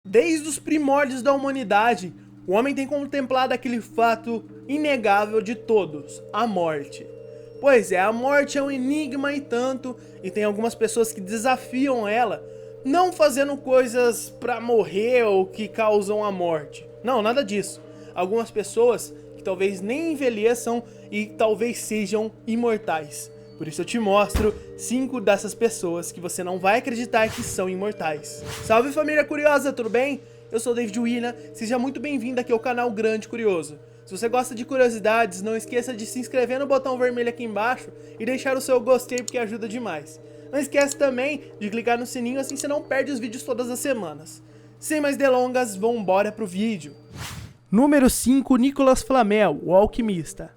Desde os primórdios da humanidade, o homem tem contemplado aquele fato inegável de todos, a morte. Pois é, a morte é um enigma e tanto, e tem algumas pessoas que desafiam ela, não fazendo coisas pra morrer ou que causam a morte. Não, nada disso. Algumas pessoas que talvez nem envelheçam e talvez sejam imortais. Por isso eu te mostro 5 dessas pessoas que você não vai acreditar que são imortais. Salve família curiosa, tudo bem? Eu sou o David Wina, seja muito bem-vindo aqui ao canal Grande Curioso. Se você gosta de curiosidades, não esqueça de se inscrever no botão vermelho aqui embaixo e deixar o seu gostei porque ajuda demais. Não esquece também de clicar no sininho, assim você não perde os vídeos todas as semanas. Sem mais delongas, vambora pro vídeo. Número 5, Nicolas Flamel, o alquimista.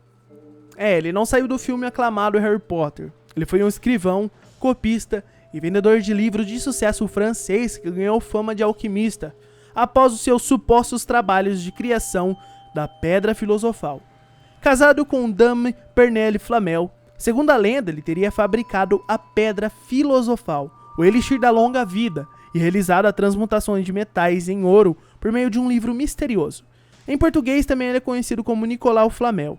Ele não saiu do filme aclamado Harry Potter. Ele foi um escrivão, copista e vendedor de livros de sucesso francês que ganhou fama de alquimista após os seus supostos trabalhos de criação da Pedra Filosofal. Casado com Dame Pernelle Flamel, segundo a lenda, ele teria fabricado a Pedra Filosofal, o elixir da longa vida, e realizado a transmutação de metais em ouro por meio de um livro misterioso. Em português também ele é conhecido como Nicolau Flamel.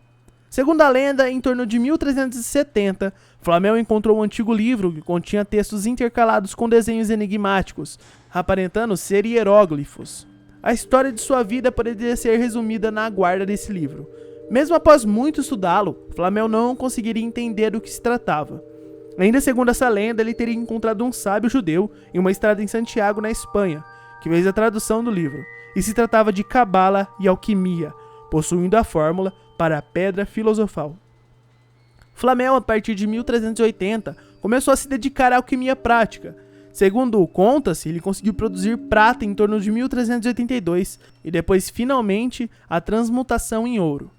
Segundo a lenda, em torno de 1370, Flamel encontrou um antigo livro que continha textos intercalados com desenhos enigmáticos, aparentando ser hieróglifos. A história de sua vida poderia ser resumida na guarda desse livro. Mesmo após muito estudá-lo, Flamel não conseguiria entender do que se tratava. Ainda segundo essa lenda, ele teria encontrado um sábio judeu em uma estrada em Santiago, na Espanha, que fez a tradução do livro, e se tratava de cabala e alquimia, possuindo a fórmula para a Pedra Filosofal. Flamel, a partir de 1380, começou a se dedicar à alquimia prática. Segundo conta-se, ele conseguiu produzir prata em torno de 1382 e depois, finalmente, a transmutação em ouro.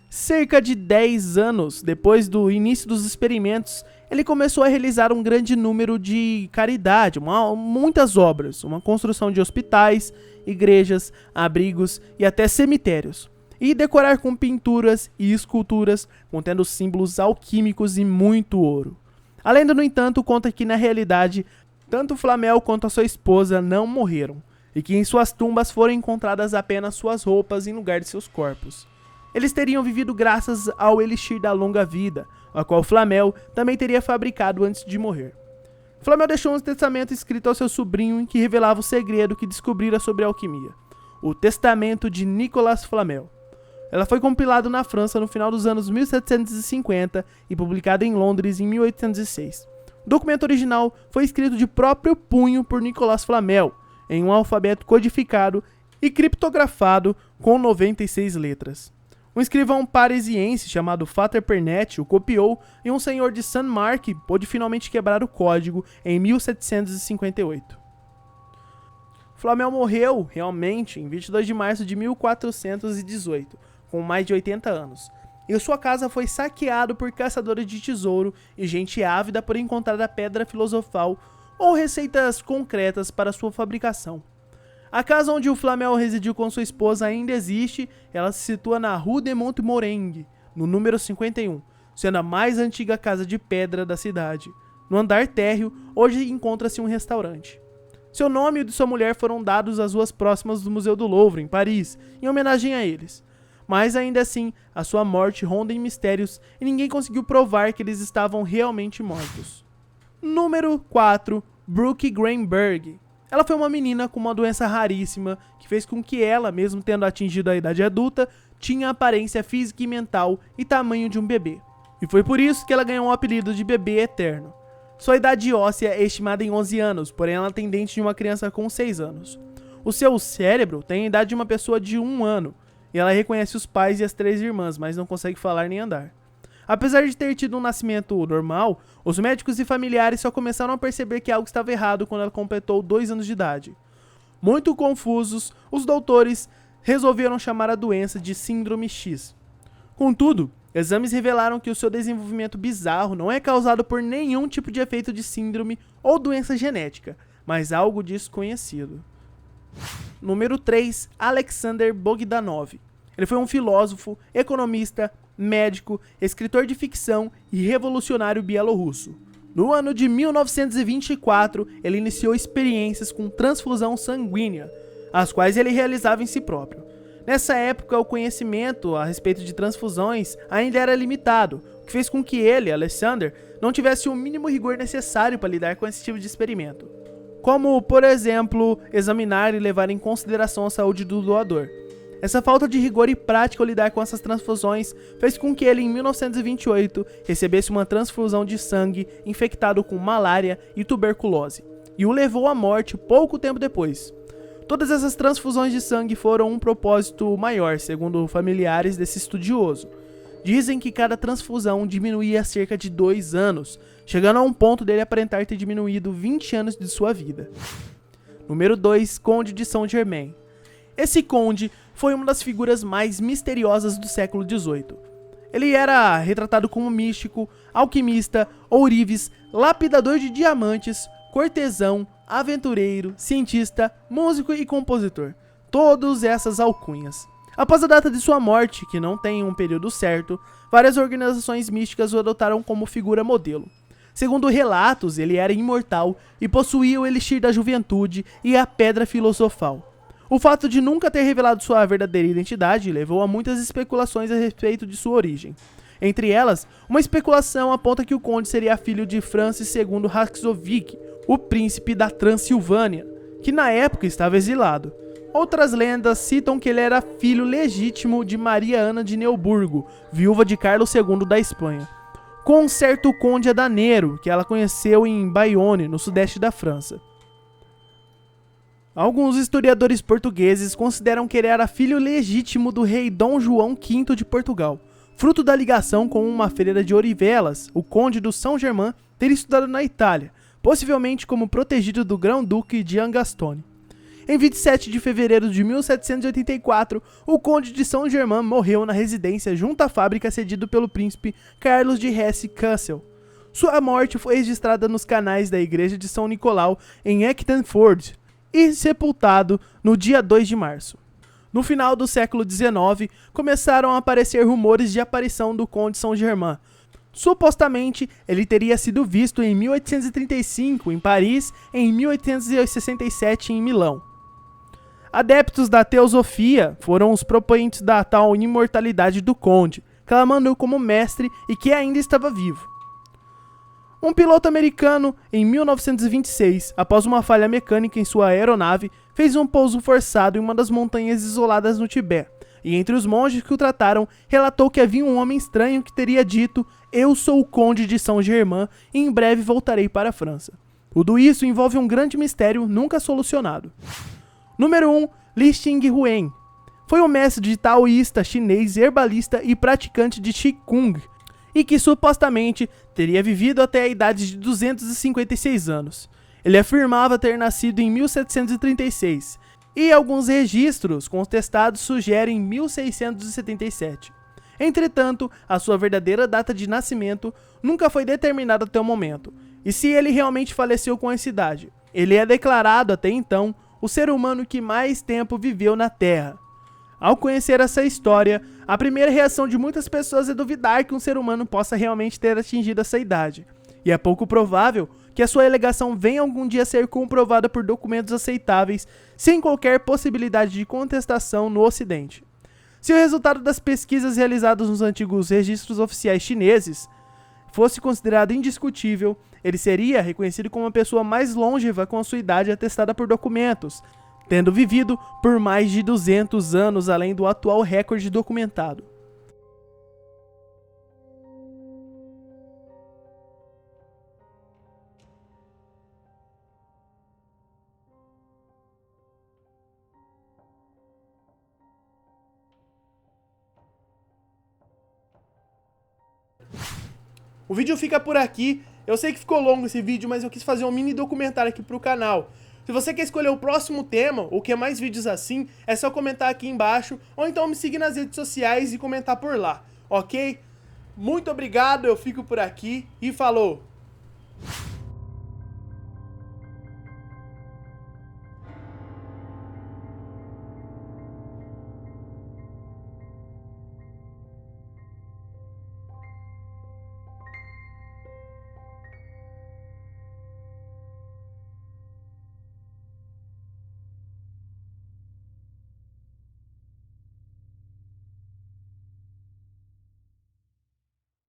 Cerca de 10 anos depois do início dos experimentos, ele começou a realizar um grande número de caridade, muitas obras, uma construção de hospitais, igrejas, abrigos e até cemitérios, e decorar com pinturas e esculturas contendo símbolos alquímicos e muito ouro. A lenda, no entanto, conta que na realidade, tanto Flamel quanto a sua esposa não morreram, e que em suas tumbas foram encontradas apenas suas roupas em lugar de seus corpos. Eles teriam vivido graças ao elixir da longa vida, a qual Flamel também teria fabricado antes de morrer. Flamel deixou um testamento escrito ao seu sobrinho em que revelava o segredo que descobrira sobre a alquimia, o Testamento de Nicolas Flamel. Ela foi compilada na França no final dos anos 1750 e publicada em Londres em 1806. O documento original foi escrito de próprio punho por Nicolas Flamel, em um alfabeto codificado e criptografado com 96 letras. Um escrivão parisiense chamado Vater Pernet o copiou e um senhor de Saint-Marc pôde finalmente quebrar o código em 1758. Flamel morreu, realmente, em 22 de março de 1418, com mais de 80 anos, e sua casa foi saqueada por caçadores de tesouro e gente ávida por encontrar a Pedra Filosofal ou receitas concretas para sua fabricação. A casa onde o Flamel residiu com sua esposa ainda existe, ela se situa na Rue de Montmorency, no número 51, sendo a mais antiga casa de pedra da cidade. No andar térreo, hoje encontra-se um restaurante. Seu nome e o de sua mulher foram dados às ruas próximas do Museu do Louvre, em Paris, em homenagem a eles. Mas ainda assim, a sua morte ronda em mistérios e ninguém conseguiu provar que eles estavam realmente mortos. Número 4. Brooke Greenberg. Ela foi uma menina com uma doença raríssima que fez com que ela, mesmo tendo atingido a idade adulta, tinha aparência física e mental e tamanho de um bebê. E foi por isso que ela ganhou o apelido de bebê eterno. Sua idade óssea é estimada em 11 anos, porém ela tem dente de uma criança com 6 anos. O seu cérebro tem a idade de uma pessoa de 1 ano, e ela reconhece os pais e as 3 irmãs, mas não consegue falar nem andar. Apesar de ter tido um nascimento normal, os médicos e familiares só começaram a perceber que algo estava errado quando ela completou 2 anos de idade. Muito confusos, os doutores resolveram chamar a doença de Síndrome X. Contudo, exames revelaram que o seu desenvolvimento bizarro não é causado por nenhum tipo de efeito de síndrome ou doença genética, mas algo desconhecido. Número 3. Alexander Bogdanov. Ele foi um filósofo, economista, médico, escritor de ficção e revolucionário bielorrusso. No ano de 1924, ele iniciou experiências com transfusão sanguínea. as quais ele realizava em si próprio. Nessa época, o conhecimento a respeito de transfusões ainda era limitado, o que fez com que ele, Alexander, não tivesse o mínimo rigor necessário para lidar com esse tipo de experimento. Como, por exemplo, examinar e levar em consideração a saúde do doador. Essa falta de rigor e prática ao lidar com essas transfusões fez com que ele, em 1928, recebesse uma transfusão de sangue infectado com malária e tuberculose, e o levou à morte pouco tempo depois. Todas essas transfusões de sangue foram um propósito maior, segundo familiares desse estudioso. Dizem que cada transfusão diminuía cerca de 2 anos, chegando a um ponto dele aparentar ter diminuído 20 anos de sua vida. Número 2, Conde de Saint-Germain. Esse conde foi uma das figuras mais misteriosas do século XVIII. Ele era retratado como místico, alquimista, ourives, lapidador de diamantes, cortesão, aventureiro, cientista, músico e compositor. Todas essas alcunhas. Após a data de sua morte, que não tem um período certo, várias organizações místicas o adotaram como figura modelo. Segundo relatos, ele era imortal e possuía o elixir da juventude e a pedra filosofal. O fato de nunca ter revelado sua verdadeira identidade levou a muitas especulações a respeito de sua origem. Entre elas, uma especulação aponta que o conde seria filho de Francis II Haxovic, o príncipe da Transilvânia, que na época estava exilado. Outras lendas citam que ele era filho legítimo de Maria Ana de Neuburgo, viúva de Carlos II da Espanha, com um certo conde adaneiro que ela conheceu em Bayonne, no sudeste da França. Alguns historiadores portugueses consideram que ele era filho legítimo do rei Dom João V de Portugal, fruto da ligação com uma freira de Orivelas, o conde do Saint-Germain, ter estudado na Itália, possivelmente como protegido do grão-duque de Angastone. Em 27 de fevereiro de 1784, o conde de Saint-Germain morreu na residência junto à fábrica cedido pelo príncipe Carlos de Hesse-Kassel. Sua morte foi registrada nos canais da igreja de São Nicolau em Eckenford e sepultado no dia 2 de março. No final do século XIX, começaram a aparecer rumores de aparição do conde Saint-Germain. Supostamente, ele teria sido visto em 1835 em Paris e em 1867 em Milão. Adeptos da teosofia foram os proponentes da tal imortalidade do conde, clamando-o como mestre e que ainda estava vivo. Um piloto americano, em 1926, após uma falha mecânica em sua aeronave, fez um pouso forçado em uma das montanhas isoladas no Tibete, e entre os monges que o trataram, relatou que havia um homem estranho que teria dito: "Eu sou o conde de Saint-Germain e em breve voltarei para a França". Tudo isso envolve um grande mistério nunca solucionado. Número 1. Li Xinghuang. Foi um mestre taoísta chinês, herbalista e praticante de Qigong, e que supostamente teria vivido até a idade de 256 anos. Ele afirmava ter nascido em 1736, e alguns registros contestados sugerem 1677. Entretanto, a sua verdadeira data de nascimento nunca foi determinada até o momento, e se ele realmente faleceu com essa idade, ele é declarado até então o ser humano que mais tempo viveu na Terra. Ao conhecer essa história, a primeira reação de muitas pessoas é duvidar que um ser humano possa realmente ter atingido essa idade, e é pouco provável que a sua alegação venha algum dia a ser comprovada por documentos aceitáveis, sem qualquer possibilidade de contestação no Ocidente. Se o resultado das pesquisas realizadas nos antigos registros oficiais chineses fosse considerado indiscutível, ele seria reconhecido como a pessoa mais longeva com a sua idade atestada por documentos, tendo vivido por mais de 200 anos além do atual recorde documentado. O vídeo fica por aqui. Eu sei que ficou longo esse vídeo, mas eu quis fazer um mini documentário aqui pro canal. Se você quer escolher o próximo tema, ou quer mais vídeos assim, é só comentar aqui embaixo, ou então me seguir nas redes sociais e comentar por lá, ok? Muito obrigado, eu fico por aqui e falou!